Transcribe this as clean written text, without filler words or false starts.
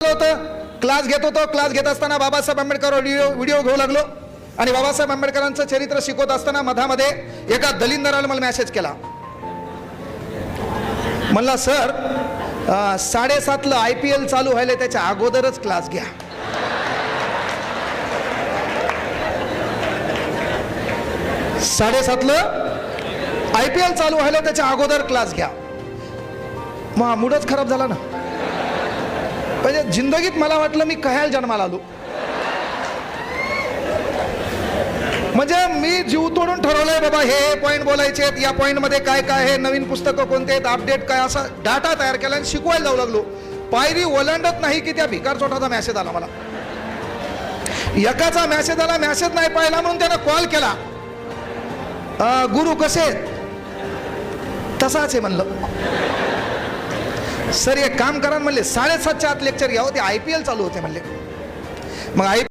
होतं, क्लास घेत होतो. क्लास घेत असताना बाबासाहेब आंबेडकर व्हिडिओ घेऊ लागलो आणि बाबासाहेब आंबेडकरांचं चरित्र शिकवत असताना मधामध्ये एका दलिंदराला मला मेसेज केला. म्हणला सर 7:30ला IPL चालू व्हायला त्याच्या अगोदरच क्लास घ्या. साडेसातला IPL चालू व्हायला त्याच्या अगोदर क्लास घ्या. मग मूडच खराब झाला ना. म्हणजे जिंदगीत मला वाटलं मी कह्याला जन्माला आलो. म्हणजे मी जीव तोडून ठरवलंय बाबा हे पॉइंट बोलायचे आहेत, या पॉइंट मध्ये काय काय आहे, नवीन पुस्तकं कोणते आहेत, अपडेट काय, असा डाटा तयार केला आणि शिकवायला जाऊ लागलो. पायरी ओलांडत नाही की त्या भिकार चोटाचा मेसेज आला मला. एकाचा मेसेज आला, मेसेज नाही पाहिला म्हणून त्यानं कॉल केला. गुरु कसे? तसाच आहे म्हणलं. सर एक काम करा म्हणले, 7:30च्या आत लेक्चर घ्या. ते IPL चालू होते म्हणले. मग